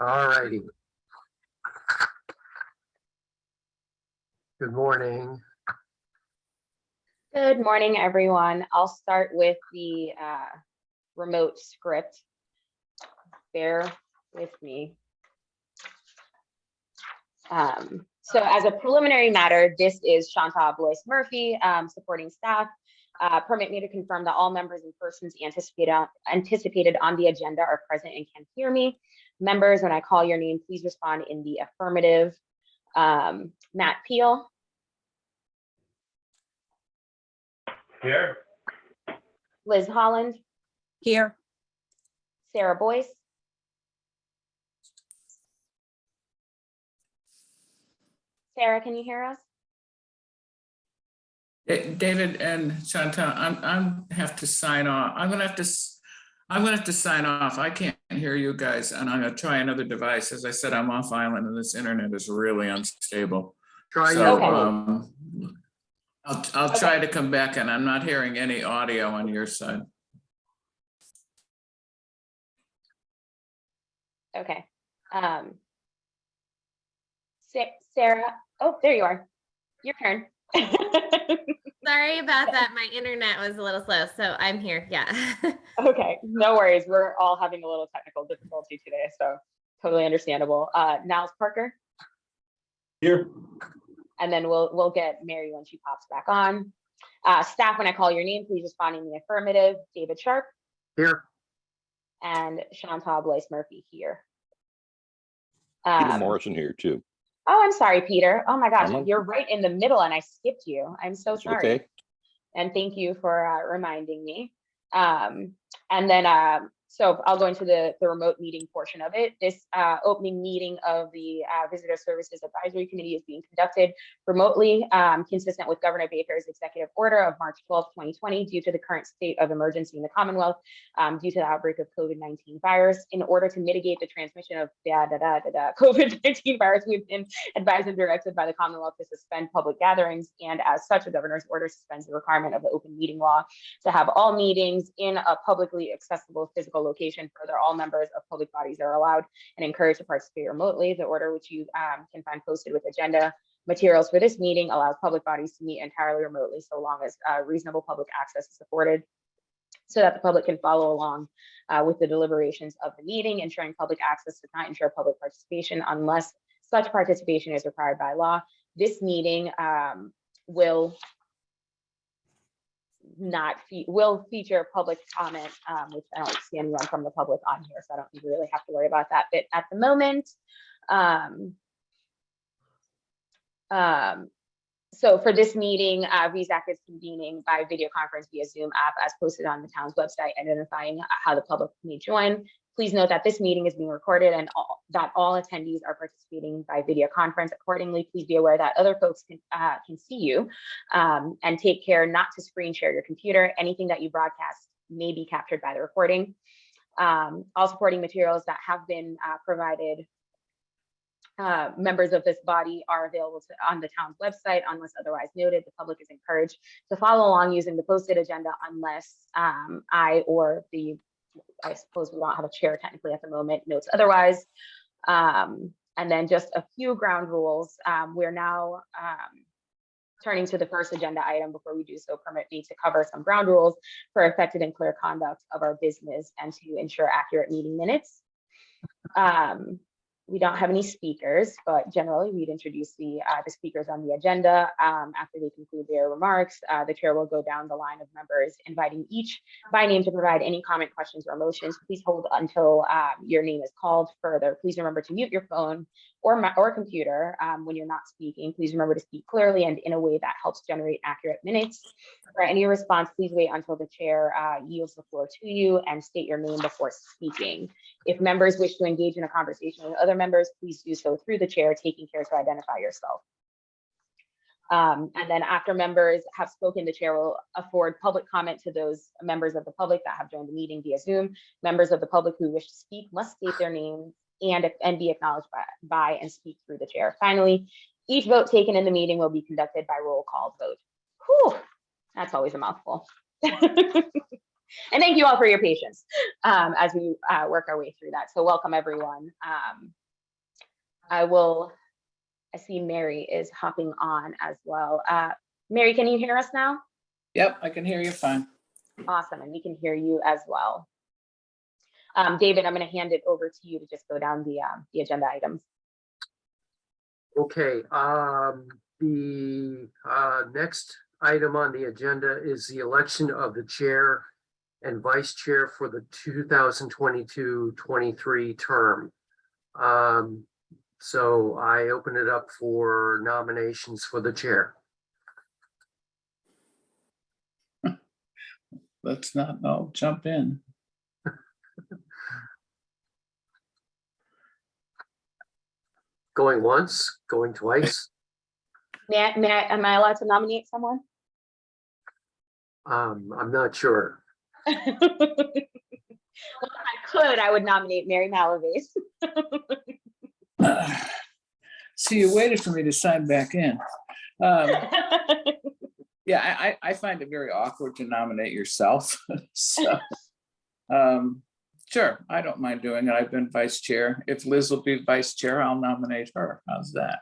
All righty. Good morning. Good morning, everyone. I'll start with the remote script. Bear with me. So as a preliminary matter, this is Chantal Blois Murphy, supporting staff. Permit me to confirm that all members and persons anticipated on the agenda are present and can hear me. Members, when I call your name, please respond in the affirmative. Matt Peel. Here. Liz Holland. Here. Sarah Boyce. Sarah, can you hear us? David and Chantal, I'm have to sign off. I'm gonna have to sign off. I can't hear you guys, and I'm gonna try another device. As I said, I'm off island, and this internet is really unstable. Try So Okay. I'll try to come back, and I'm not hearing any audio on your side. Okay. Sarah, oh, there you are. Your turn. Sorry about that. My internet was a little slow, so I'm here. Yeah. Okay, no worries. We're all having a little technical difficulty today, so totally understandable. Niles Parker. Here. And then we'll get Mary when she pops back on. Staff, when I call your name, please respond in the affirmative. David Sharp. Here. And Chantal Blois Murphy here. Peter Morrison here too. Oh, I'm sorry, Peter. Oh my gosh, you're right in the middle and I skipped you. I'm so It's sorry. okay. And thank you for reminding me. And then, so I'll go into the remote meeting portion of it. This opening meeting of the Visitor Services Advisory Committee is being conducted remotely, consistent with Governor Baker's executive order of March 12, 2020, due to the current state of emergency in the Commonwealth, due to the outbreak of COVID-19 virus. In order to mitigate the transmission of COVID-19 virus, we've been advised and directed by the Commonwealth to suspend public gatherings, and as such, the governor's order suspends the requirement of the open meeting law to have all meetings in a publicly accessible physical location. Further, all members of public bodies are allowed and encouraged to participate remotely. The order, which you can find posted with agenda materials for this meeting, allows public bodies to meet entirely remotely so long as reasonable public access is afforded, so that the public can follow along with the deliberations of the meeting. Ensuring public access does not ensure public participation unless such participation is required by law. This meeting will feature public comment, which I don't see anyone from the public on here, so I don't think we really have to worry about that bit at the moment. So for this meeting, VSAC is convening by video conference via Zoom app as posted on the town's website, identifying how the public may join. Please note that this meeting is being recorded and that all attendees are participating by video conference. Accordingly, please be aware that other folks can see you, and take care not to screen share your computer. Anything that you broadcast may be captured by the recording. All supporting materials that have been provided members of this body are available on the town's website unless otherwise noted. The public is encouraged to follow along using the posted agenda unless I suppose we don't have a chair technically at the moment, notes otherwise. And then just a few ground rules. We're now turning to the first agenda item. Before we do so, permit me to cover some ground rules for effective and clear conduct of our business and to ensure accurate meeting minutes. We don't have any speakers, but generally we'd introduce the speakers on the agenda. After they conclude their remarks, the chair will go down the line of members, inviting each by name to provide any comment, questions, or motions. Please hold until your name is called. Further, please remember to mute your phone or computer when you're not speaking. Please remember to speak clearly and in a way that helps generate accurate minutes. For any response, please wait until the chair yields the floor to you and state your name before speaking. If members wish to engage in a conversation with other members, please do so through the chair, taking care to identify yourself. And then after members have spoken, the chair will afford public comment to those members of the public that have joined the meeting via Zoom. Members of the public who wish to speak must state their name and be acknowledged by and speak through the chair. Finally, each vote taken in the meeting will be conducted by roll call vote. Whew, that's always a mouthful. And thank you all for your patience as we work our way through that. So welcome everyone. I see Mary is hopping on as well. Mary, can you hear us now? Yep, I can hear you fine. Awesome, and we can hear you as well. David, I'm going to hand it over to you to just go down the agenda items. Okay, the next item on the agenda is the election of the chair and vice chair for the 2022-23 term. So I open it up for nominations for the chair. Let's not all jump in. Going once, going twice. Am I allowed to nominate someone? I'm not sure. Well, if I could, I would nominate Mary Malaves. See, you waited for me to sign back in. Yeah, I find it very awkward to nominate yourself. So, sure, I don't mind doing it. I've been vice chair. If Liz will be vice chair, I'll nominate her. How's that?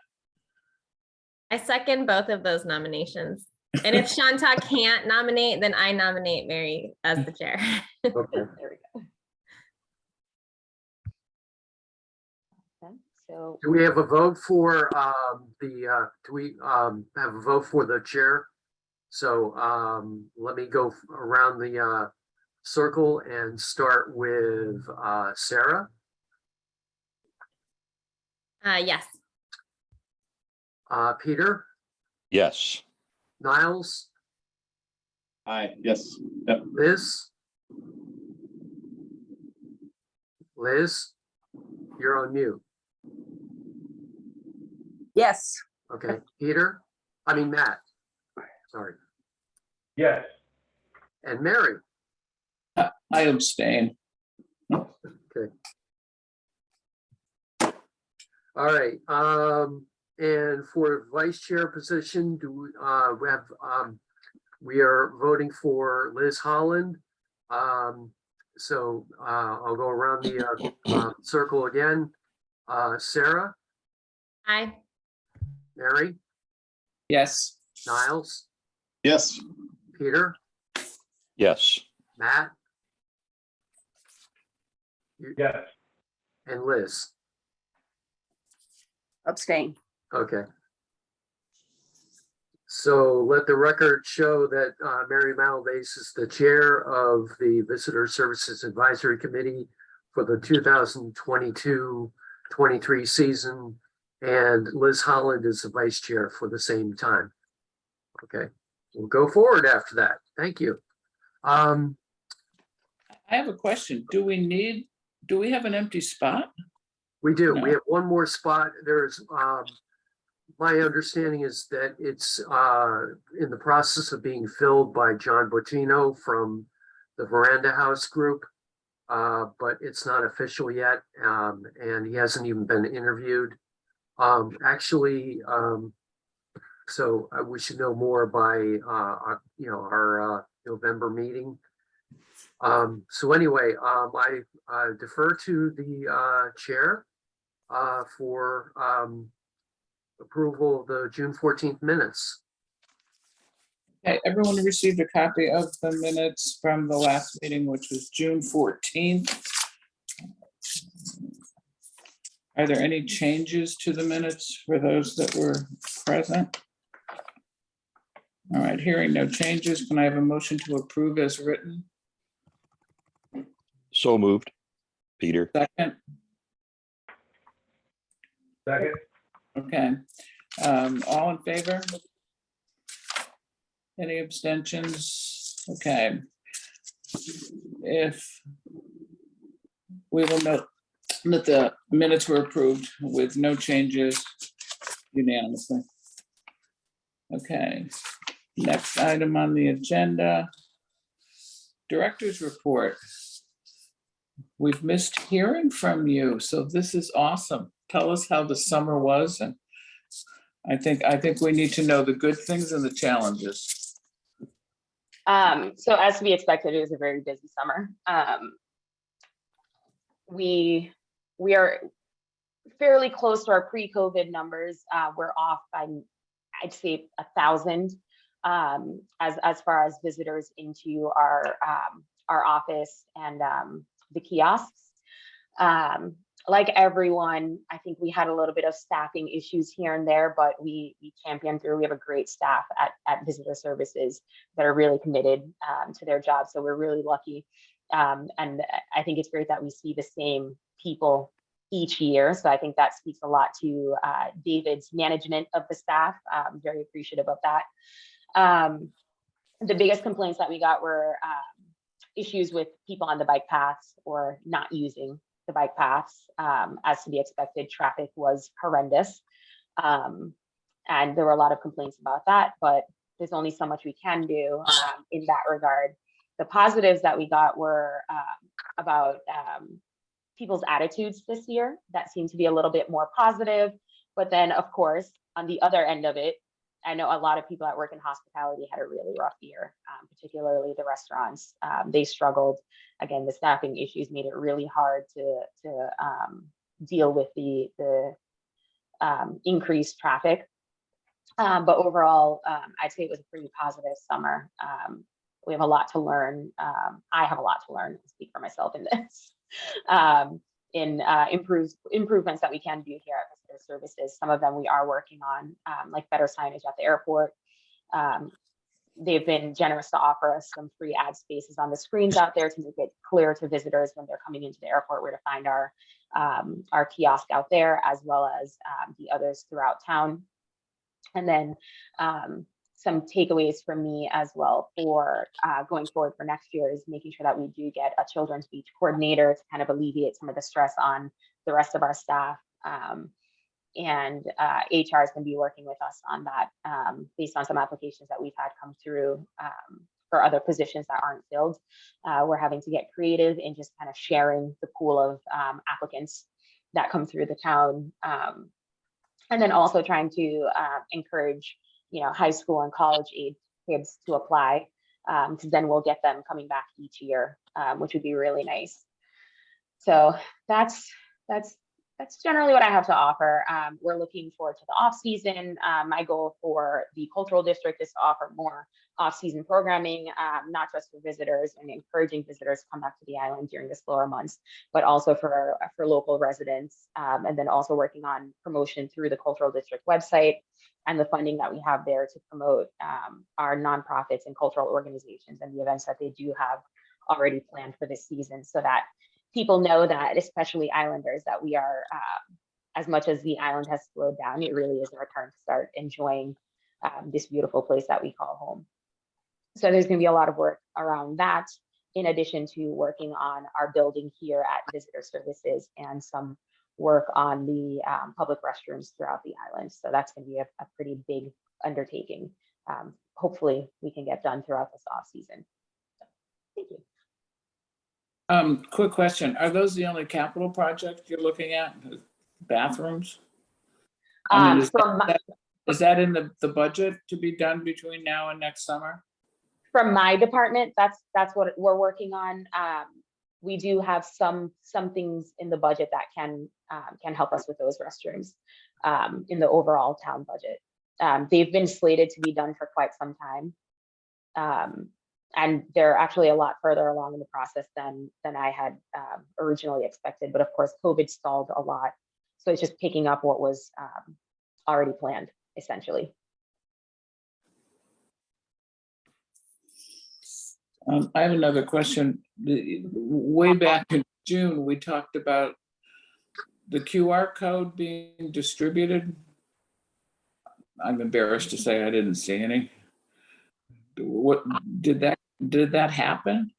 I second both of those nominations. And if Shanta can't nominate, then I nominate Mary as the chair. Okay. There we go. Okay, so Do we have a vote for do we have a vote for the chair? So let me go around the circle and start with Sarah. Yes. Peter, Yes. Niles, Aye, yes. Yep. Liz, you're on mute. Yes. Okay, Matt, sorry, Yes. and Mary. I abstain. Okay. All right, and for vice chair position, do we have, we are voting for Liz Holland. So I'll go around the circle again. Sarah, Aye. Mary, Yes. Niles, Yes. Peter, Yes. Matt, Yes. and Liz. Abstain. Okay. So let the record show that Mary Malaves is the chair of the Visitor Services Advisory Committee for the 2022-23 season, and Liz Holland is the vice chair for the same time. Okay, we'll go forward after that. Thank you. I have a question. Do we have an empty spot? We do. No. We have one more spot. There's my understanding is that it's in the process of being filled by John Bottino from the Veranda House group, but it's not official yet, and he hasn't even been interviewed. So we should know more by our November meeting. So anyway, I defer to the chair for approval of the June 14th minutes. Okay, everyone received a copy of the minutes from the last meeting, which was June 14th. Are there any changes to the minutes for those that were present? All right, hearing no changes, can I have a motion to approve as written? So moved. Peter. Second, Second. okay. All in favor? Any abstentions? Okay. If we will note that the minutes were approved with no changes unanimously. Okay, next item on the agenda. Director's report. We've missed hearing from you, so this is awesome. Tell us how the summer was, and I think we need to know the good things and the challenges. So as to be expected, it was a very busy summer. We are fairly close to our pre-COVID numbers. We're off by, I'd say, 1,000 as far as visitors into our office and the kiosks. Like everyone, I think we had a little bit of staffing issues here and there, but we championed through. We have a great staff at Visitor Services that are really committed to their job. So we're really lucky. And I think it's great that we see the same people each year. So I think that speaks a lot to David's management of the staff. I'm very appreciative of that. The biggest complaints that we got were issues with people on the bike paths or not using the bike paths. As to be expected, traffic was horrendous. And there were a lot of complaints about that, but there's only so much we can do in that regard. The positives that we got were about people's attitudes this year that seemed to be a little bit more positive. But then, of course, on the other end of it, I know a lot of people that work in hospitality had a really rough year, particularly the restaurants. They struggled. Again, the staffing issues made it really hard to deal with the increased traffic. But overall, I'd say it was a pretty positive summer. We have a lot to learn. I have a lot to learn, to speak for myself in this, in improvements that we can do here at Visitor Services. Some of them we are working on, like better signage at the airport. They've been generous to offer us some free ad spaces on the screens out there to make it clear to visitors when they're coming into the airport where to find our kiosk out there, as well as the others throughout town. And then some takeaways for me as well for going forward for next year is making sure that we do get a children's beach coordinator to kind of alleviate some of the stress on the rest of our staff. And HR is going to be working with us on that based on some applications that we've had come through for other positions that aren't filled. We're having to get creative in just kind of sharing the pool of applicants that come through the town. And then also trying to encourage, high school and college age kids to apply, because then we'll get them coming back each year, which would be really nice. So that's generally what I have to offer. We're looking forward to the off season. My goal for the cultural district is to offer more off-season programming, not just for visitors and encouraging visitors to come back to the island during the slower months, but also for local residents. And then also working on promotion through the cultural district website and the funding that we have there to promote our nonprofits and cultural organizations and the events that they do have already planned for this season, so that people know that, especially islanders, that we are, as much as the island has slowed down, it really is our turn to start enjoying this beautiful place that we call home. So there's going to be a lot of work around that, in addition to working on our building here at Visitor Services and some work on the public restrooms throughout the island. So that's going to be a pretty big undertaking. Hopefully we can get done throughout this off season. So, thank you. Quick question. Are those the only capital projects you're looking at? Bathrooms? I mean, is that in the budget to be done between now and next summer? From my department, that's what we're working on. We do have some things in the budget that can help us with those restrooms in the overall town budget. They've been slated to be done for quite some time. And they're actually a lot further along in the process than I had originally expected. But of course, COVID stalled a lot. So it's just picking up what was already planned, essentially. I have another question. Way back in June, we talked about the QR code being distributed. I'm embarrassed to say I didn't see any. What did that happen?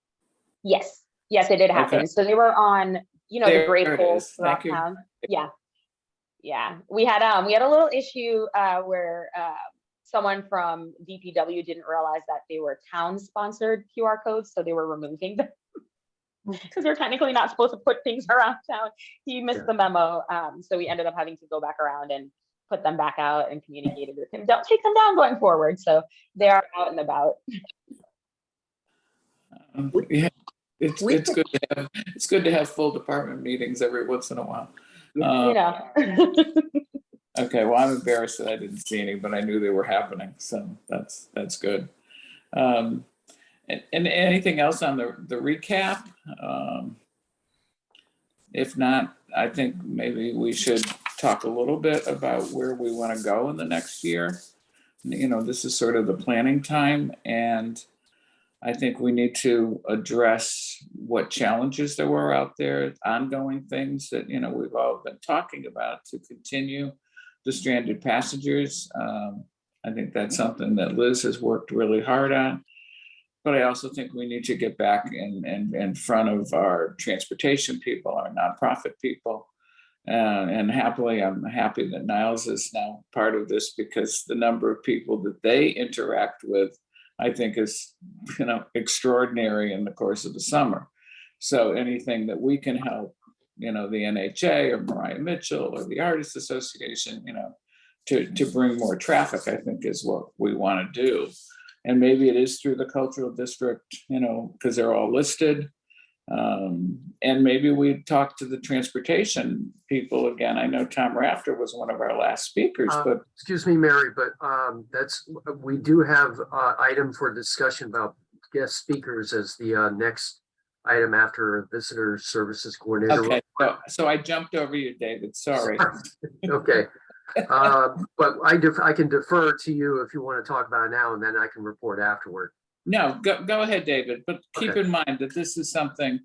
Yes, it did happen. Okay. So they were on, the great poles throughout town. Yeah. We had a little issue where someone from DPW didn't realize that they were town-sponsored QR codes, so they were removing them because they're technically not supposed to put things around town. He missed the memo, so we ended up having to go back around and put them back out and communicated with him. Don't take them down going forward. So they are out and about. Yeah, it's we it's good to have full department meetings every once in a while. You know. Okay, well, I'm embarrassed that I didn't see any, but I knew they were happening, so that's good. And anything else on the recap? If not, I think maybe we should talk a little bit about where we want to go in the next year. You know, this is sort of the planning time, and I think we need to address what challenges there were out there, ongoing things that, you know, we've all been talking about to continue the stranded passengers. I think that's something that Liz has worked really hard on. But I also think we need to get back in front of our transportation people, our nonprofit people. And happily, I'm happy that Niles is now part of this, because the number of people that they interact with, I think, is, you know, extraordinary in the course of the summer. So anything that we can help, you know, the NHA or Mariah Mitchell or the Artists Association, you know, to bring more traffic, I think is what we want to do. And maybe it is through the cultural district, you know, because they're all listed. And maybe we talk to the transportation people again. I know Tom Rafter was one of our last speakers, but excuse me, Mary, but we do have item for discussion about guest speakers as the next item after visitor services coordinator. okay. So I jumped over you, David. Sorry. Okay. But I can defer to you if you want to talk about it now, and then I can report afterward. No, go ahead, David. But keep Okay. in mind that this is something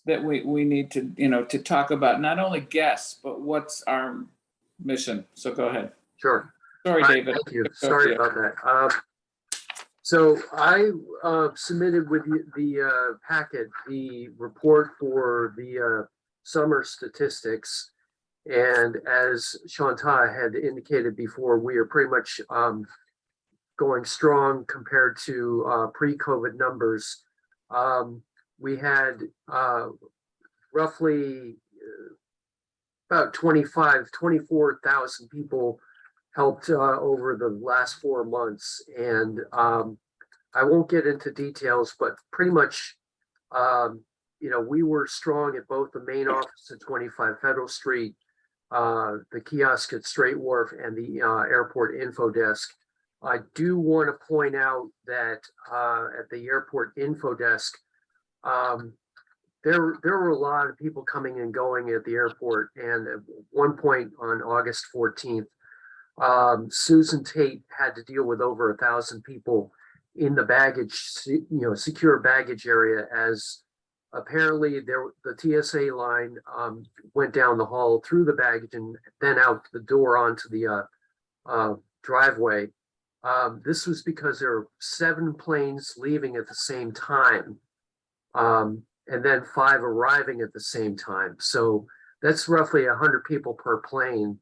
that we need to, you know, to talk about, not only guests, but what's our mission. So go ahead. Sure. Sorry, All right, David. thank you. Sorry about that. So I submitted with the packet the report for the summer statistics. And as Chantal had indicated before, we are pretty much going strong compared to pre-COVID numbers. We had roughly about 24,000 people helped over the last 4 months. And I won't get into details, but pretty much, you know, we were strong at both the main office at 25 Federal Street, the kiosk at Straight Wharf, and the airport info desk. I do want to point out that at the airport info desk, there were a lot of people coming and going at the airport. And at one point on August 14th, Susan Tate had to deal with over 1,000 people in the baggage, you know, secure baggage area, as apparently the TSA line went down the hall through the baggage and then out the door onto the driveway. This was because there were 7 planes leaving at the same time, and then 5 arriving at the same time. So that's roughly 100 people per plane.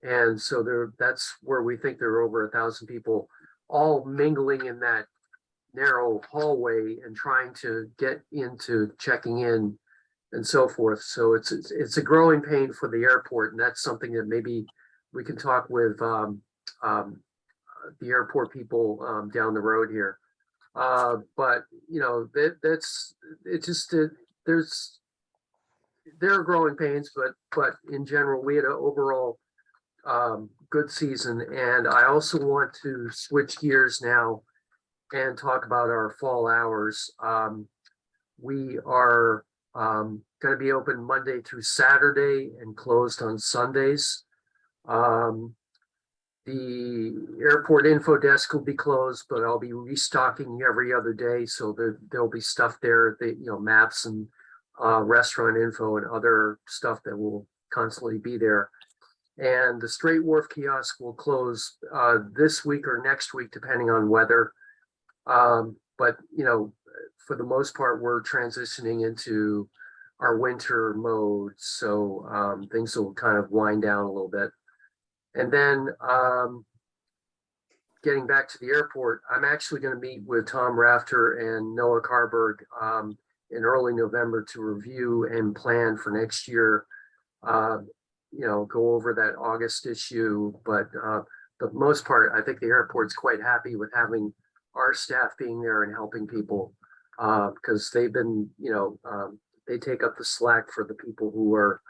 And so that's where we think there are over 1,000 people all mingling in that narrow hallway and trying to get into checking in and so forth. So it's a growing pain for the airport, and that's something that maybe we can talk with the airport people down the road here. But you know, there are growing pains, but in general, we had an overall good season. And I also want to switch gears now and talk about our fall hours. We are going to be open Monday through Saturday and closed on Sundays. The airport info desk will be closed, but I'll be restocking every other day. So there'll be stuff there, you know, maps and restaurant info and other stuff that will constantly be there. And the Straight Wharf kiosk will close this week or next week, depending on weather. But, you know, for the most part, we're transitioning into our winter mode. So things will kind of wind down a little bit. And then getting back to the airport, I'm actually going to meet with Tom Rafter and Noah Carberg in early November to review and plan for next year. You know, go over that August issue. But the most part, I think the airport's quite happy with having our staff being there and helping people. because they've been, they take up the slack for the people who are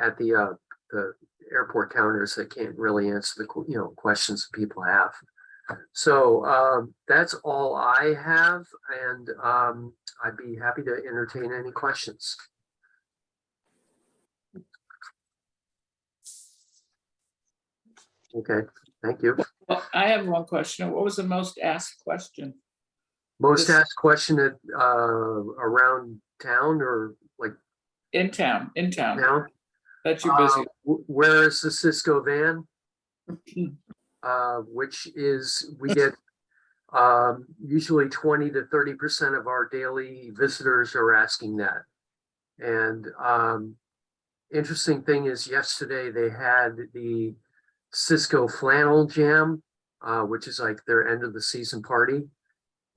at the airport counters that can't really answer the questions that people have. So that's all I have, and I'd be happy to entertain any questions. Okay, thank you. Well, I have one question. What was the most asked question? Most This- asked question at around town or like In town, now? that you're busy. Where is the Cisco van? Which is, we get usually 20 to 30% of our daily visitors are asking that. And interesting thing is yesterday they had the Cisco flannel jam, which is like their end of the season party.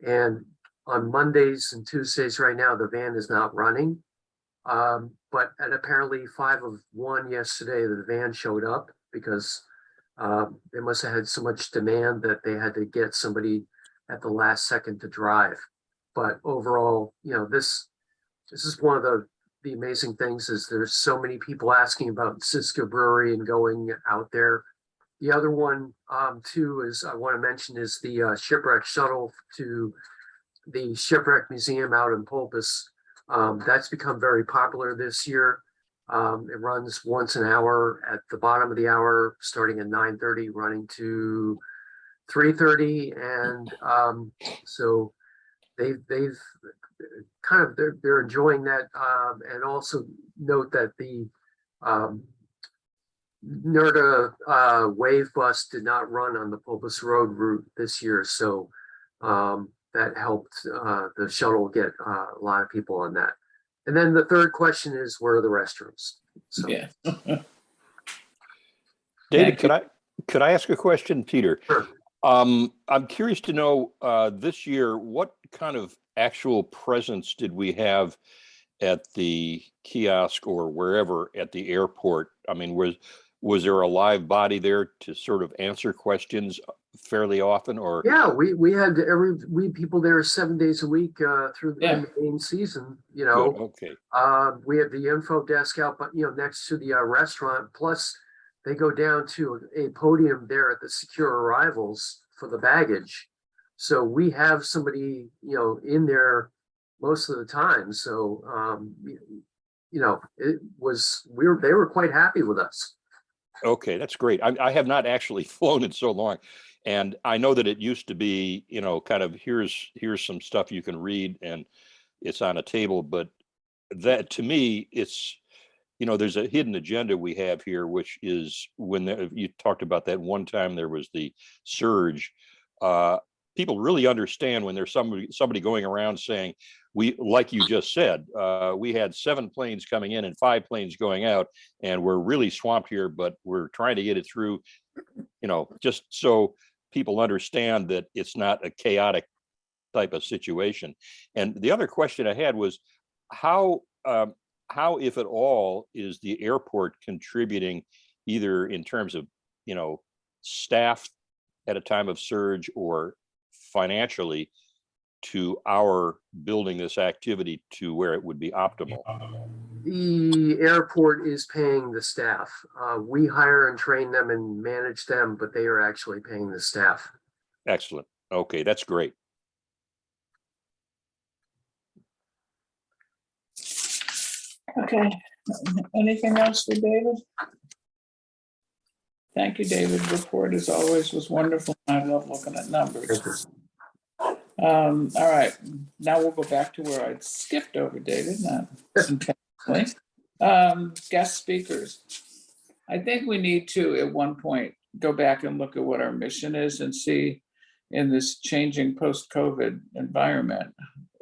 And on Mondays and Tuesdays right now, the van is not running. But at apparently 5 of 1 yesterday, the van showed up because they must have had so much demand that they had to get somebody at the last second to drive. But overall, this is one of the amazing things is there's so many people asking about Cisco Brewery and going out there. The other one too is I want to mention is the shipwreck shuttle to the Shipwreck Museum out in Pulpus. That's become very popular this year. It runs once an hour at the bottom of the hour, starting at 9:30, running to 3:30, and so they've kind of they're enjoying that, and also note that the NERDA wave bus did not run on the Pulpus Road route this year, so that helped the shuttle get a lot of people on that. And then the third question is, where are the restrooms? So, Yeah. David, Thank could I ask a question, Peter? Sure. I'm curious to know this year, what kind of actual presence did we have at the kiosk or wherever at the airport? I mean, was there a live body there to sort of answer questions fairly often, or? Yeah, we had people there 7 days a week through Yeah. the main season. Good, okay. We had the info desk out, but next to the restaurant. Plus, they go down to a podium there at the secure arrivals for the baggage. So we have somebody in there most of the time. So it was they were quite happy with us. Okay, that's great. I have not actually flown in so long. And I know that it used to be, kind of here's some stuff you can read and it's on a table. But that to me, it's, there's a hidden agenda we have here, which is when you talked about that one time there was the surge. People really understand when there's somebody going around saying, like you just said, we had 7 planes coming in and 5 planes going out, and we're really swamped here, but we're trying to get it through, just so people understand that it's not a chaotic type of situation. And the other question I had was how, if at all, is the airport contributing either in terms of, staff at a time of surge or financially to our building this activity to where it would be optimal? The airport is paying the staff. We hire and train them and manage them, but they are actually paying the staff. Excellent. Okay, that's great. Okay, anything else for David? Thank you, David. Report as always was wonderful. I love looking at numbers. All right, now we'll go back to where I'd skipped over, David, not intentionally. Guest speakers. I think we need to, at one point, go back and look at what our mission is and see in this changing post-COVID environment,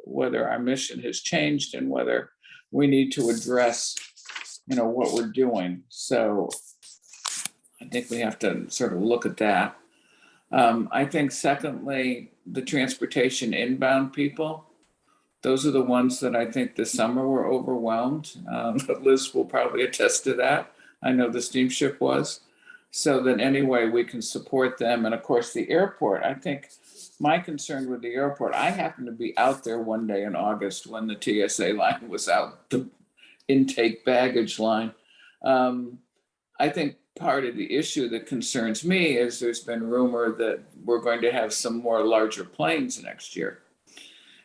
whether our mission has changed and whether we need to address, what we're doing. So I think we have to sort of look at that. I think secondly, the transportation inbound people, those are the ones that I think this summer were overwhelmed. Liz will probably attest to that. I know the steamship was. So that any way we can support them. And of course, the airport, I think my concern with the airport, I happened to be out there one day in August when the TSA line was out, the intake baggage line. I think part of the issue that concerns me is there's been rumor that we're going to have some more larger planes next year.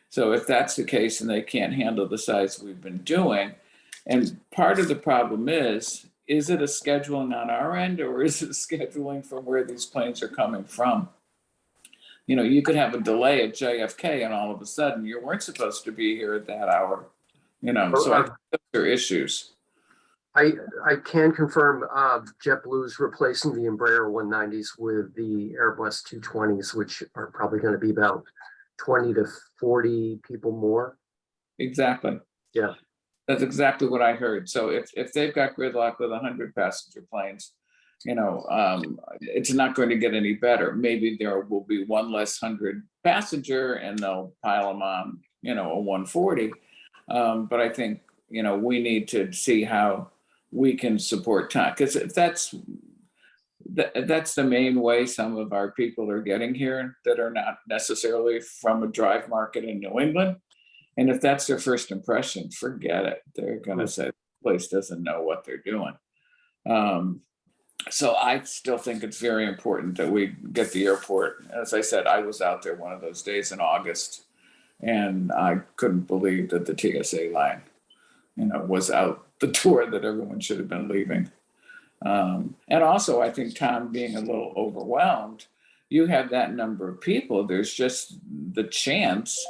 So if that's the case and they can't handle the size we've been doing, and part of the problem is it a scheduling on our end or is it scheduling from where these planes are coming from? You know, you could have a delay at JFK and all of a sudden you weren't supposed to be here at that hour, you know, so I think those are issues. I can confirm JetBlue is replacing the Embraer 190s with the Airbus 220s, which are probably going to be about 20 to 40 people more. Exactly. Yeah. That's exactly what I heard. So if they've got gridlock with 100 passenger planes, you know, it's not going to get any better. Maybe there will be one less 100 passenger and they'll pile them on, you know, a 140. But I think, you know, we need to see how we can support time, because that's the main way some of our people are getting here that are not necessarily from a drive market in New England. And if that's their first impression, forget it. They're going to say the place doesn't know what they're doing. So I still think it's very important that we get the airport. As I said, I was out there one of those days in August and I couldn't believe that the TSA line, you know, was out the door that everyone should have been leaving. And also I think Tom being a little overwhelmed, you have that number of people, there's just the chance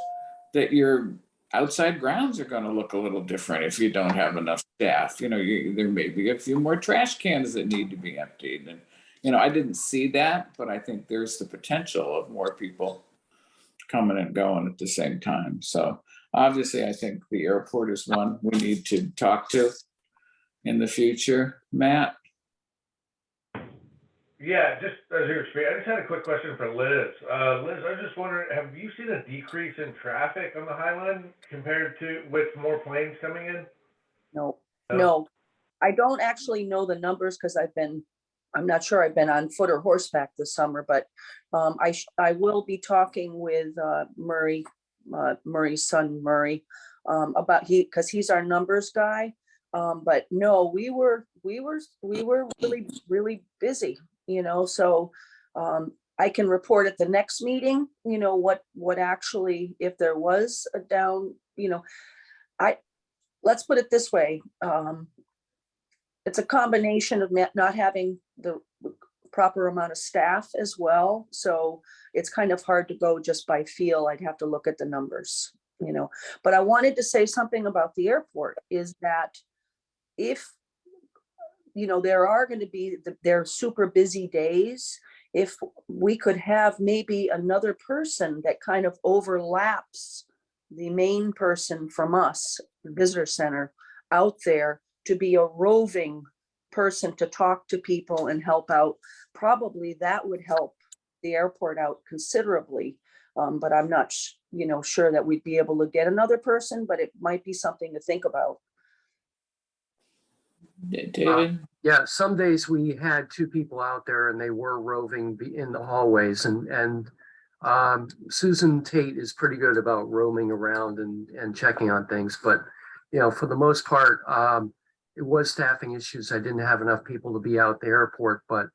that your outside grounds are going to look a little different if you don't have enough staff. You know, there may be a few more trash cans that need to be emptied. And, you know, I didn't see that, but I think there's the potential of more people coming and going at the same time. So obviously, I think the airport is one we need to talk to in the future. Matt? Yeah, just as you're speaking, I just had a quick question for Liz. Liz, I was just wondering, have you seen a decrease in traffic on the Highland compared to with more planes coming in? No, No? no, I don't actually know the numbers because I'm not sure I've been on foot or horseback this summer, but I will be talking with Murray's son, Murray, about because he's our numbers guy. But no, we were really, really busy, you know, so I can report at the next meeting, you know, what actually, if there was a down, you know, let's put it this way. It's a combination of not having the proper amount of staff as well. So it's kind of hard to go just by feel. I'd have to look at the numbers, you know, but I wanted to say something about the airport is that if, you know, there are going to be their super busy days, if we could have maybe another person that kind of overlaps the main person from us, the visitor center, out there to be a roving person to talk to people and help out, probably that would help the airport out considerably. But I'm not, you know, sure that we'd be able to get another person, but it might be something to think about. David? Yeah, some days we had two people out there and they were roving in the hallways and Susan Tate is pretty good about roaming around and checking on things, but you know, for the most part, it was staffing issues. I didn't have enough people to be out the airport, but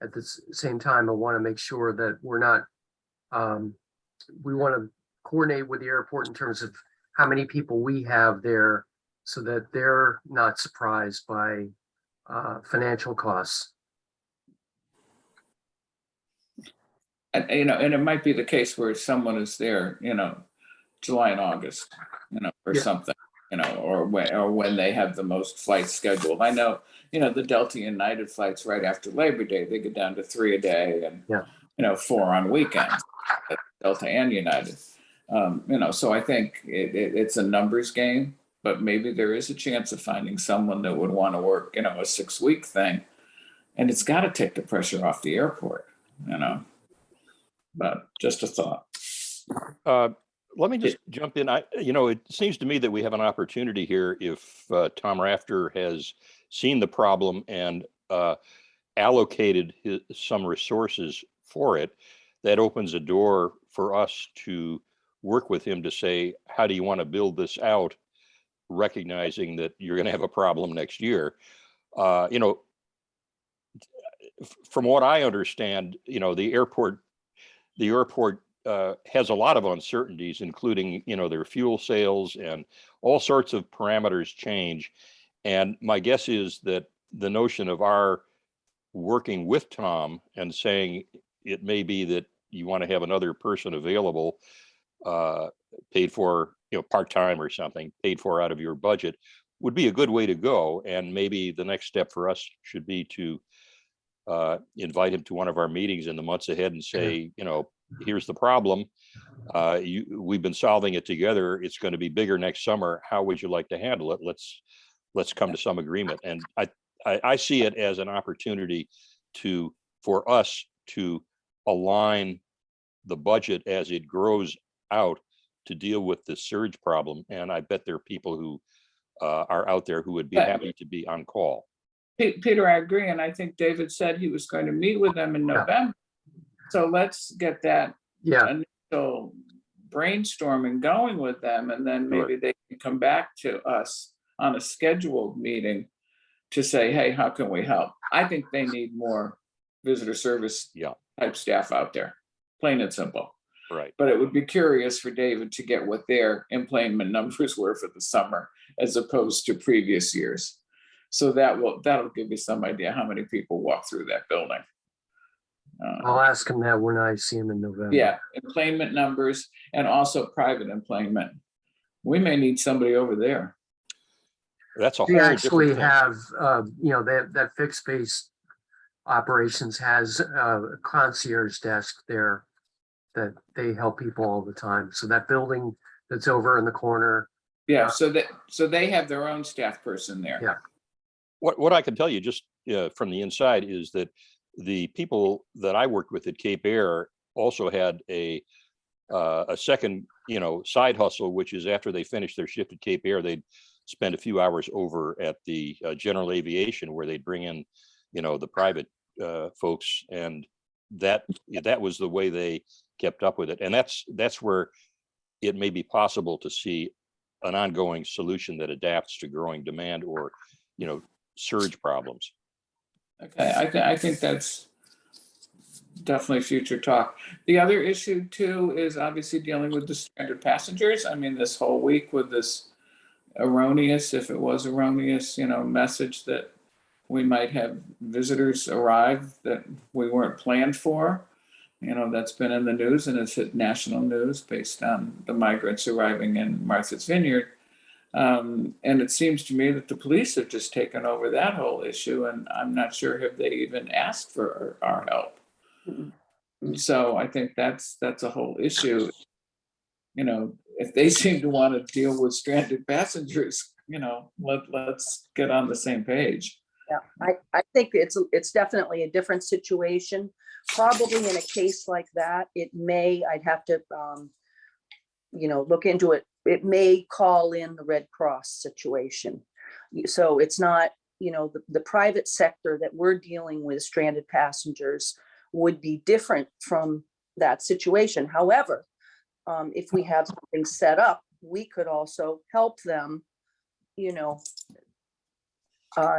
at the same time, I want to make sure that we're not, we want to coordinate with the airport in terms of how many people we have there so that they're not surprised by financial costs. And, you know, and it might be the case where someone is there, you know, July and August, you know, or Yeah. something, you know, or when they have the most flights scheduled. I know, you know, the Delta United flights right after Labor Day, they get down to 3 a day and, Yeah. you know, 4 on weekends, Delta and United. You know, so I think it's a numbers game, but maybe there is a chance of finding someone that would want to work, you know, a 6-week thing. And it's got to take the pressure off the airport, you know. But just a thought. Let me just jump in. You know, it seems to me that we have an opportunity here if Tom Rafter has seen the problem and allocated some resources for it. That opens a door for us to work with him to say, how do you want to build this out, recognizing that you're going to have a problem next year. You know, from what I understand, you know, the airport has a lot of uncertainties, including, you know, their fuel sales and all sorts of parameters change. And my guess is that the notion of our working with Tom and saying it may be that you want to have another person available, paid for, you know, part-time or something, paid for out of your budget, would be a good way to go. And maybe the next step for us should be to invite him to one of our meetings in the months ahead and say, you know, here's the problem. We've been solving it together. It's going to be bigger next summer. How would you like to handle it? Let's come to some agreement. And I see it as an opportunity for us to align the budget as it grows out to deal with the surge problem. And I bet there are people who are out there who would be happy to be on call. Peter, I agree. And I think David said he was going to meet with them in November. So let's get that initial brainstorming going with them. And then maybe they can come back to us on a scheduled meeting to say, hey, how can we help? I think they need more visitor service type staff out there, plain and simple. Right. But it would be curious for David to get what their employment numbers were for the summer as opposed to previous years. So that'll give you some idea how many people walk through that building. I'll ask him that when I see him in November. Yeah, employment numbers and also private employment. We may need somebody over there. That's a We whole actually different thing. have, you know, that fixed base operations has a concierge desk there that they help people all the time. So that building that's over in the corner. Yeah, so they have their own staff person there. Yeah. What I can tell you just from the inside is that the people that I worked with at Cape Air also had a second, you know, side hustle, which is after they finished their shift at Cape Air, they'd spend a few hours over at the general aviation where they'd bring in, you know, the private folks, and that was the way they kept up with it. And that's where it may be possible to see an ongoing solution that adapts to growing demand or, you know, surge problems. Okay, I think that's definitely future talk. The other issue too is obviously dealing with the stranded passengers. I mean, this whole week with this erroneous, if it was erroneous, you know, message that we might have visitors arrive that we weren't planned for. You know, that's been in the news and it's hit national news based on the migrants arriving in Martha's Vineyard. And it seems to me that the police have just taken over that whole issue, and I'm not sure if they even asked for our help. So I think that's a whole issue. You know, if they seem to want to deal with stranded passengers, you know, let's get on the same page. Yeah, I think it's definitely a different situation. Probably in a case like that, I'd have to, you know, look into it. It may call in the Red Cross situation. So it's not, you know, the private sector that we're dealing with stranded passengers would be different from that situation. However, if we have something set up, we could also help them, you know,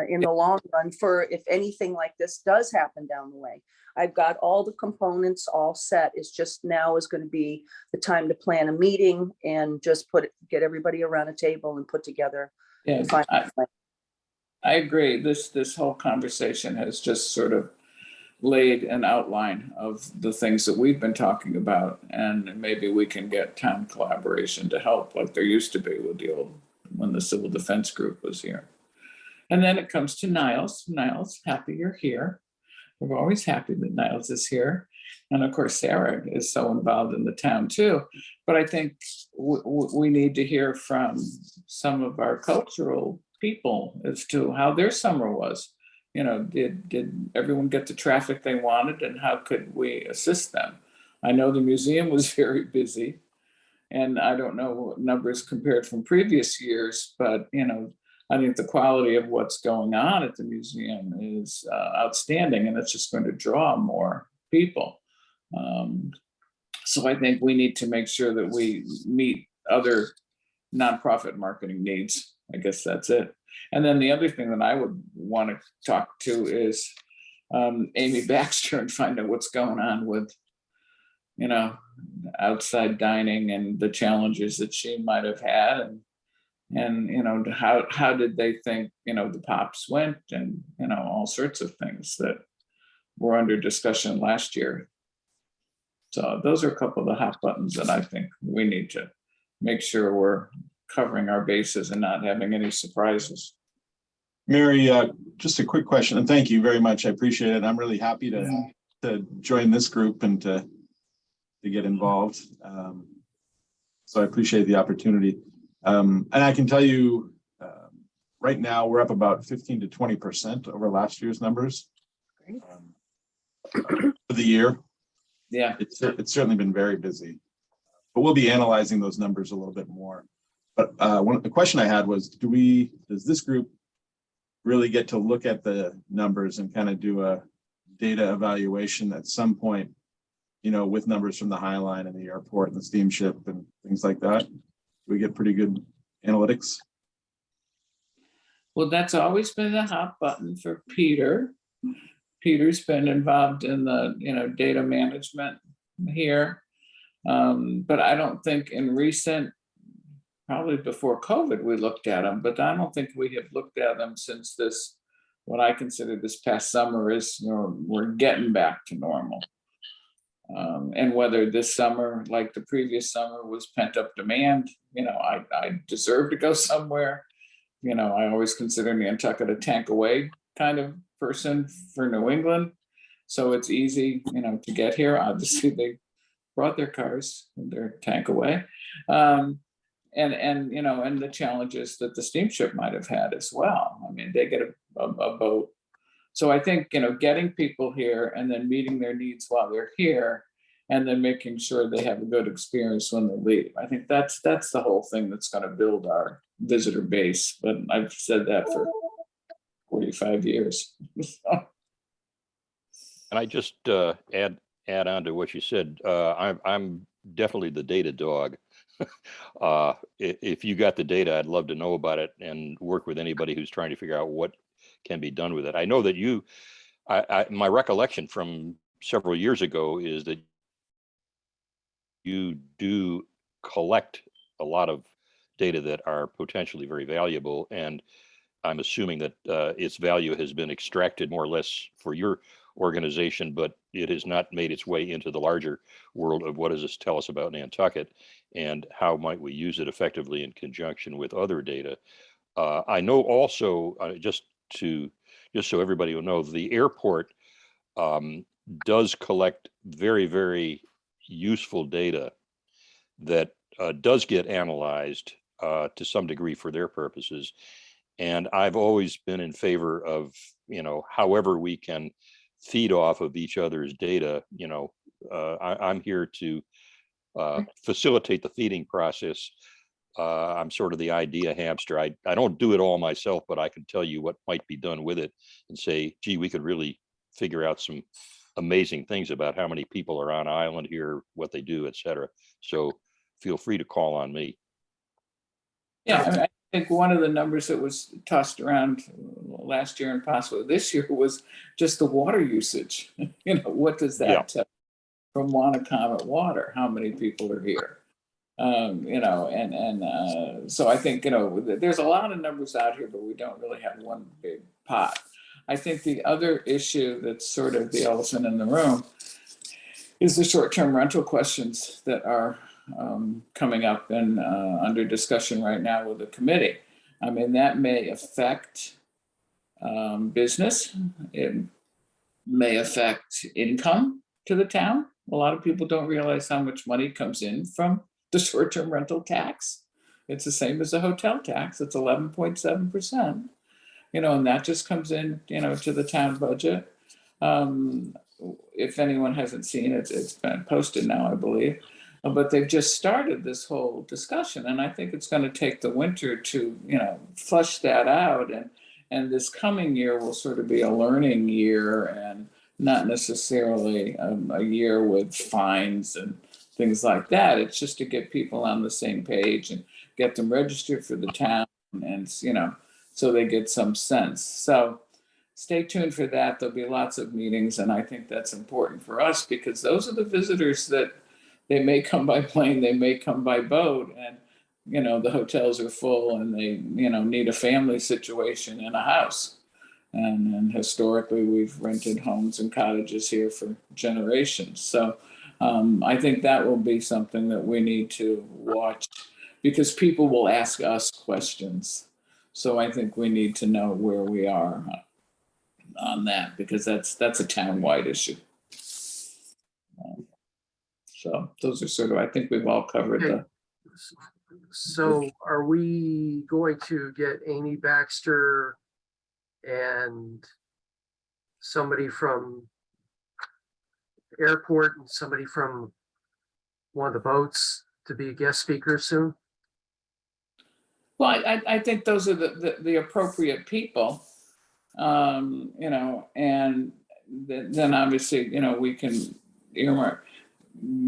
in the long run for if anything like this does happen down the way. I've got all the components all set. It's just now is going to be the time to plan a meeting and just get everybody around a table and put together. Yeah, I agree. This whole conversation has just sort of laid an outline of the things that we've been talking about, and maybe we can get town collaboration to help like there used to be with the old, when the Civil Defense Group was here. And then it comes to Niles. Niles, happy you're here. We're always happy that Niles is here. And of course, Sarah is so involved in the town too. But I think we need to hear from some of our cultural people as to how their summer was. You know, did everyone get the traffic they wanted, and how could we assist them? I know the museum was very busy, and I don't know what numbers compared from previous years, but you know, I think the quality of what's going on at the museum is outstanding, and it's just going to draw more people. So I think we need to make sure that we meet other nonprofit marketing needs. I guess that's it. And then the other thing that I would want to talk to is Amy Baxter and find out what's going on with, you know, outside dining and the challenges that she might have had, and you know, how did they think, you know, the pops went, and you know, all sorts of things that were under discussion last year. So those are a couple of the hot buttons that I think we need to make sure we're covering our bases and not having any surprises. Mary, just a quick question, and thank you very much. I appreciate it. I'm really happy to join this group and to get involved. So I appreciate the opportunity. And I can tell you, right now we're up about 15 to 20% over last year's numbers for the year. Yeah, It's certainly been very busy, but we'll be analyzing those numbers a little bit more. But the question I had was, does this group really get to look at the numbers and kind of do a data evaluation at some point, you know, with numbers from the Highline and the airport and the steamship and things like that? We get pretty good analytics. well, that's always been the hot button for Peter. Peter's been involved in the, you know, data management here. But I don't think in recent, probably before COVID, we looked at them, but I don't think we have looked at them since this, what I consider this past summer is, you know, we're getting back to normal. And whether this summer, like the previous summer, was pent up demand, you know, I deserve to go somewhere. You know, I always consider Nantucket a tank away kind of person for New England. So it's easy, you know, to get here. Obviously, they brought their cars, their tank away. And you know, and the challenges that the steamship might have had as well. I mean, they get a boat. So I think, you know, getting people here and then meeting their needs while they're here, and then making sure they have a good experience when they leave. I think that's the whole thing that's going to build our visitor base. But I've said that for 45 years. And I just add on to what you said. I'm definitely the data dog. If you got the data, I'd love to know about it and work with anybody who's trying to figure out what can be done with it. I know that my recollection from several years ago is that you do collect a lot of data that are potentially very valuable, and I'm assuming that its value has been extracted more or less for your organization, but it has not made its way into the larger world of what does this tell us about Nantucket and how might we use it effectively in conjunction with other data. I know also, just so everybody will know, the airport does collect very, very useful data that does get analyzed to some degree for their purposes. And I've always been in favor of, you know, however we can feed off of each other's data. You know, I'm here to facilitate the feeding process. I'm sort of the idea hamster. I don't do it all myself, but I can tell you what might be done with it and say, gee, we could really figure out some amazing things about how many people are on island here, what they do, et cetera. So feel free to call on me. Yeah, I mean, I think one of the numbers that was tossed around last year and possibly this year was just the water usage. You know, what does that tell from Wannacomet water? How many people are here? You know, and so I think, you know, there's a lot of numbers out here, but we don't really have one big pot. I think the other issue that's sort of the elephant in the room is the short-term rental questions that are coming up and under discussion right now with the committee. I mean, that may affect business. It may affect income to the town. A lot of people don't realize how much money comes in from the short-term rental tax. It's the same as the hotel tax. It's 11.7%. You know, and that just comes in, you know, to the town budget. If anyone hasn't seen it, it's been posted now, I believe. But they've just started this whole discussion, and I think it's going to take the winter to, you know, flush that out. And this coming year will sort of be a learning year and not necessarily a year with fines and things like that. It's just to get people on the same page and get them registered for the town and, so they get some sense. So stay tuned for that. There'll be lots of meetings, and I think that's important for us because those are the visitors that they may come by plane, they may come by boat, and the hotels are full and they need a family situation in a house. And historically, we've rented homes and cottages here for generations. So I think that will be something that we need to watch because people will ask us questions. So I think we need to know where we are on that because that's a town-wide issue. So those are sort of, I think we've all covered Okay. the. So are we going to get Amy Baxter and somebody from airport and somebody from one of the boats to be guest speakers soon? Well, I think those are the appropriate people, and then obviously, we can earmark,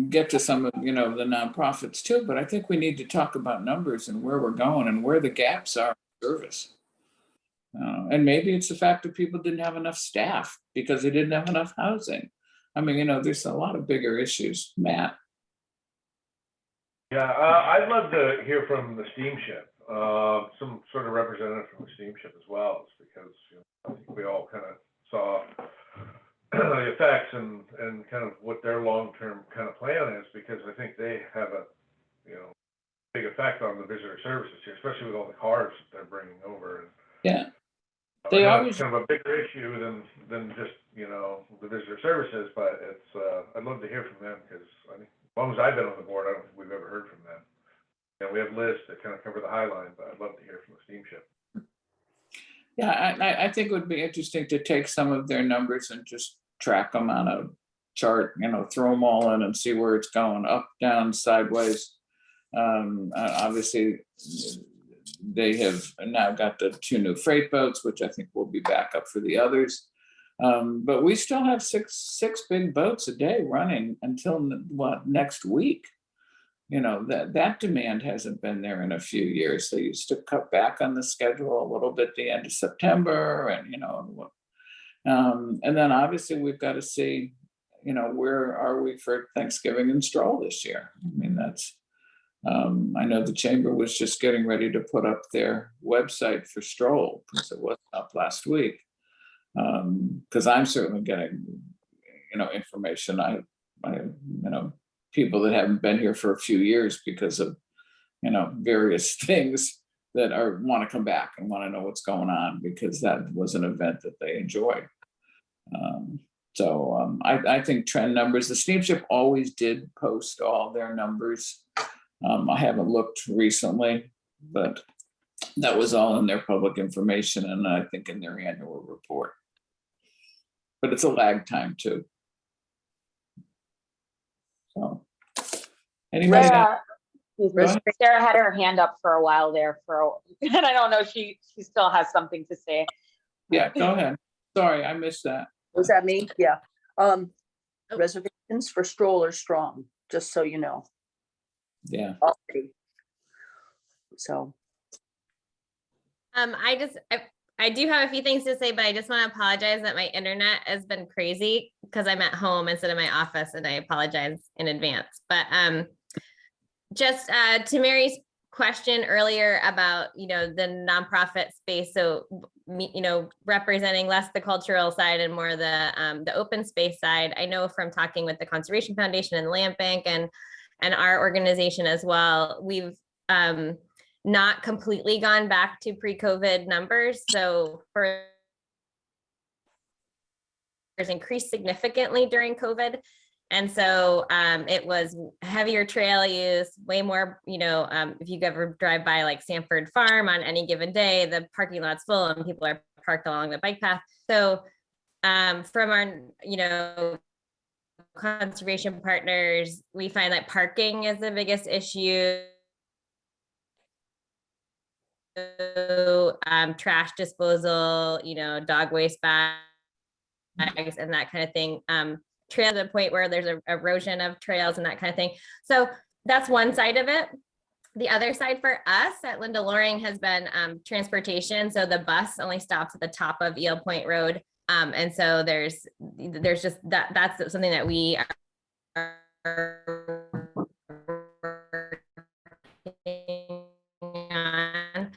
get to some of, the nonprofits too, but I think we need to talk about numbers and where we're going and where the gaps are in service. And maybe it's the fact that people didn't have enough staff because they didn't have enough housing. I mean, there's a lot of bigger issues. Matt? Yeah, I'd love to hear from the steamship, some sort of representative from the steamship as well, because I think we all kind of saw the effects and kind of what their long-term kind of plan is, because I think they have a big effect on the visitor services here, especially with all the cars that they're bringing over. And Yeah. I They know always, it's kind of a bigger issue than just the visitor services, but it's I'd love to hear from them because I think as long as I've been on the board, I don't think we've ever heard from them. We have lists that kind of cover the Highline, but I'd love to hear from the steamship. yeah, I think it would be interesting to take some of their numbers and just track them on a chart, throw them all in and see where it's going, up, down, sideways. Obviously, they have now got the 2 new freight boats, which I think will be back up for the others. But we still have six big boats a day running until next week. That demand hasn't been there in a few years. They used to cut back on the schedule a little bit at the end of September, and then obviously we've got to see, where are we for Thanksgiving and Stroll this year? I mean, that's. I know the chamber was just getting ready to put up their website for Stroll because it wasn't up last week. Because I'm certainly getting, information. I people that haven't been here for a few years because of, various things that want to come back and want to know what's going on because that was an event that they enjoyed. I think trend numbers. The steamship always did post all their numbers. I haven't looked recently, but that was all in their public information and I think in their annual report. But it's a lag time too. So, anybody else? Sarah had her hand up for a while there and I don't know if she still has something to say. Yeah, go ahead. Sorry, I missed that. Was that me? Yeah. Reservations for Stroll are strong, just so you know. Yeah. Already. So. I do have a few things to say, but I just want to apologize that my internet has been crazy because I'm at home instead of my office, and I apologize in advance. But just to Mary's question earlier about the nonprofit space, so representing less the cultural side and more the open space side. I know from talking with the Conservation Foundation and Land Bank and our organization as well, we've not completely gone back to pre-COVID numbers. So increased significantly during COVID. And so it was heavier trail use, way more, if you ever drive by like Sanford Farm on any given day, the parking lot's full and people are parked along the bike path. So from our, conservation partners, we find that parking is the biggest issue. Trash disposal, dog waste bags and that kind of thing. trail to the point where there's a erosion of trails and that kind of thing. So that's one side of it. The other side for us at Linda Loring has been transportation. So the bus only stops at the top of Eel Point Road. And so there's just that's something that we are working on.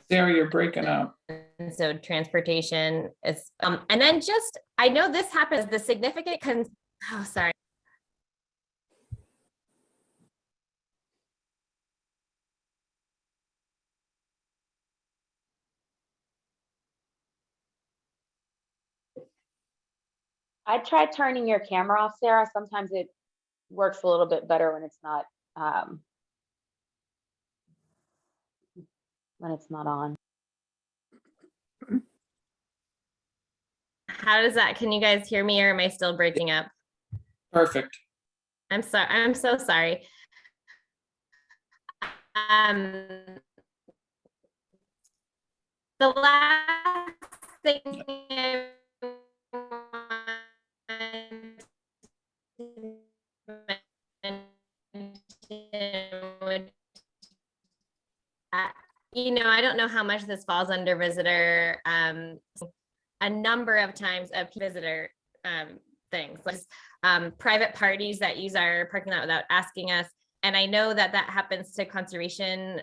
Sarah, you're breaking up. And so transportation is, and then just, I know this happens, the significant, oh, sorry. I tried turning your camera off, Sarah. Sometimes it works a little bit better when it's not on. How does that, can you guys hear me or am I still breaking up? Perfect. I'm sorry, I'm so sorry. The last thing I you know, I don't know how much this falls under visitor, a number of times of visitor things, like private parties that use our parking lot without asking us. And I know that that happens to conservation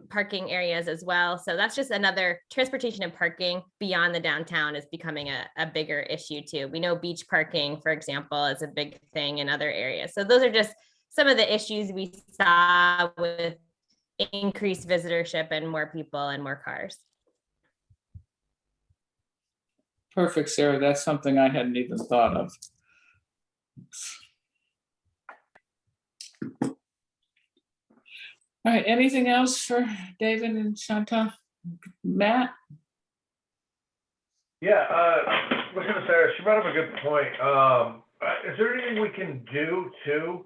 parking areas as well. So that's just another, transportation and parking beyond the downtown is becoming a bigger issue too. We know beach parking, for example, is a big thing in other areas. So those are just some of the issues we saw with increased visitorship and more people and more cars. Perfect, Sarah. That's something I hadn't even thought of. All right, anything else for David and Chantal? Matt? Yeah, listen to Sarah, she brought up a good point. Is there anything we can do to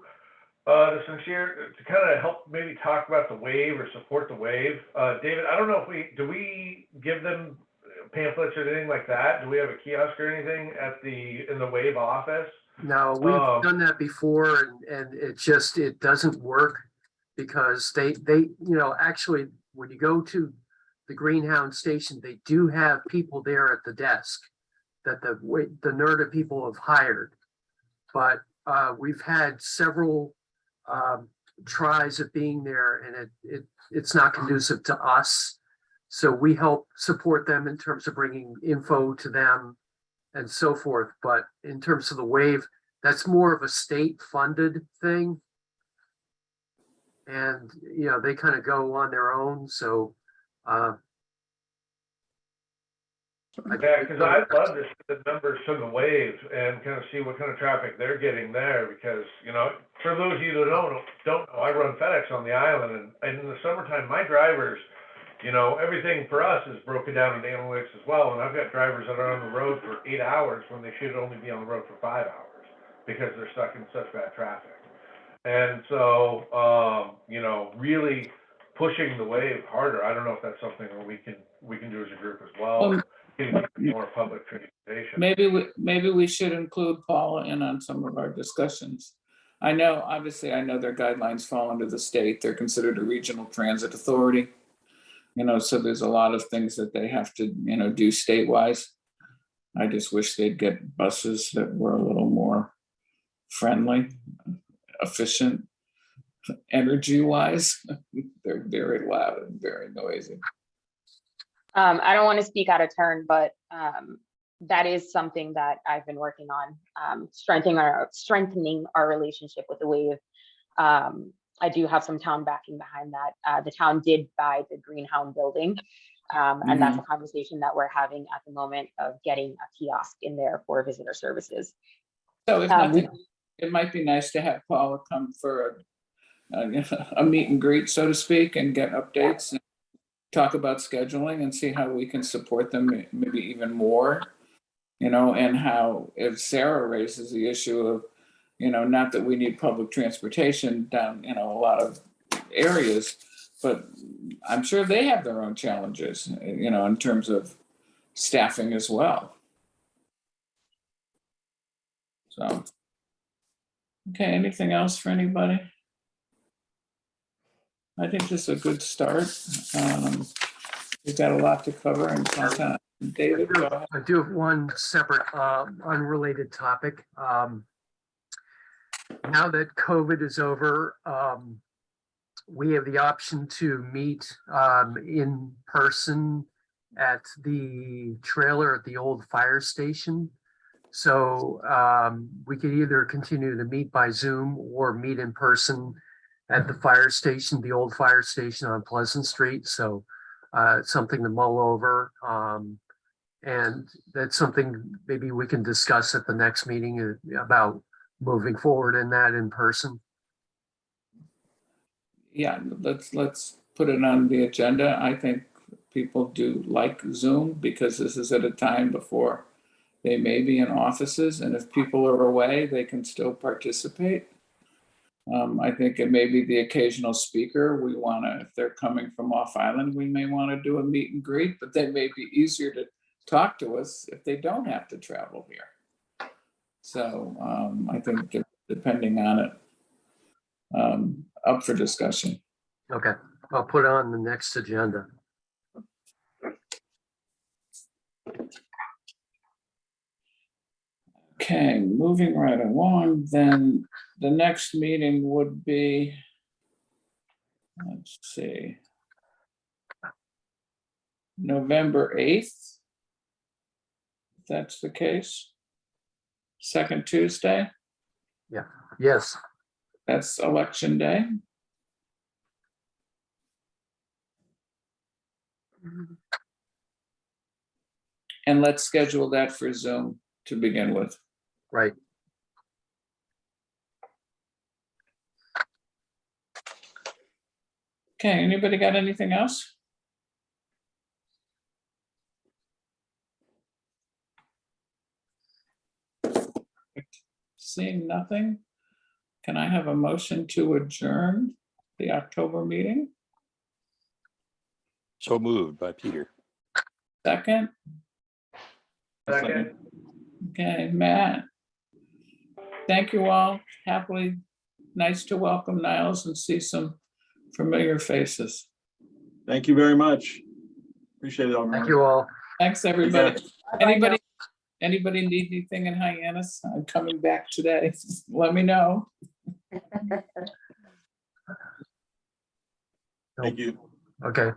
this next year to kind of help maybe talk about the wave or support the wave? David, I don't know if do we give them pamphlets or anything like that? Do we have a kiosk or anything in the wave office? No, we've done that before and it doesn't work because they, actually, when you go to the Greenhound station, they do have people there at the desk that the NERDA people have hired. But we've had several tries of being there and it's not conducive to us. So we help support them in terms of bringing info to them and so forth. But in terms of the wave, that's more of a state funded thing. And, they kind of go on their own. So, yeah, because I'd love to see the numbers from the wave and kind of see what kind of traffic they're getting there. Because, for those of you that don't know, I run FedEx on the island, and in the summertime, my drivers, everything for us is broken down into analytics as well. And I've got drivers that are on the road for 8 hours when they should only be on the road for 5 hours because they're stuck in such bad traffic. And so, really pushing the wave harder. I don't know if that's something that we can do as a group as well. More public transportation. Maybe we should include Paula in on some of our discussions. I know their guidelines fall under the state. They're considered a regional transit authority. So there's a lot of things that they have to, do statewide. I just wish they'd get buses that were a little more friendly, efficient, energy-wise. They're very loud and very noisy. I don't want to speak out of turn, but that is something that I've been working on, strengthening our relationship with the wave. I do have some town backing behind that. The town did buy the Greenhound building, and that's a conversation that we're having at the moment of getting a kiosk in there for visitor services. So it might be nice to have Paula come for a meet and greet, so to speak, and get updates and talk about scheduling and see how we can support them maybe even more, and how if Sarah raises the issue of, not that we need public transportation down, a lot of areas, but I'm sure they have their own challenges, you know, in terms of staffing as well. So, okay, anything else for anybody? I think this is a good start. We've got a lot to cover and sometimes, David, go ahead. I do have one separate, unrelated topic. Now that COVID is over, we have the option to meet in person at the trailer at the old fire station. So we could either continue to meet by Zoom or meet in person at the fire station, the old fire station on Pleasant Street. So it's something to mull over. And that's something maybe we can discuss at the next meeting about moving forward in that in person. Yeah, let's put it on the agenda. I think people do like Zoom because this is at a time before they may be in offices, and if people are away, they can still participate. I think it may be the occasional speaker. We want to, if they're coming from off island, we may want to do a meet and greet, but they may be easier to talk to us if they don't have to travel here. So I think depending on it, up for discussion. Okay, I'll put it on the next agenda. Okay, moving right along, then the next meeting would be, let's see, November 8th. If that's the case. Second Tuesday, Yes, that's election day. And let's schedule that for Zoom to begin with. right. Okay, anybody got anything else? Seeing nothing, can I have a motion to adjourn the October meeting? So moved by Peter. Second, Second. okay, Matt. Thank you all. Happily, nice to welcome Niles and see some familiar faces. Thank you very much. Appreciate it all. Thank you all. Thanks, everybody. Bye-bye now. Anybody need anything in Hyannis? I'm coming back today. Let me know. Thank you. Okay.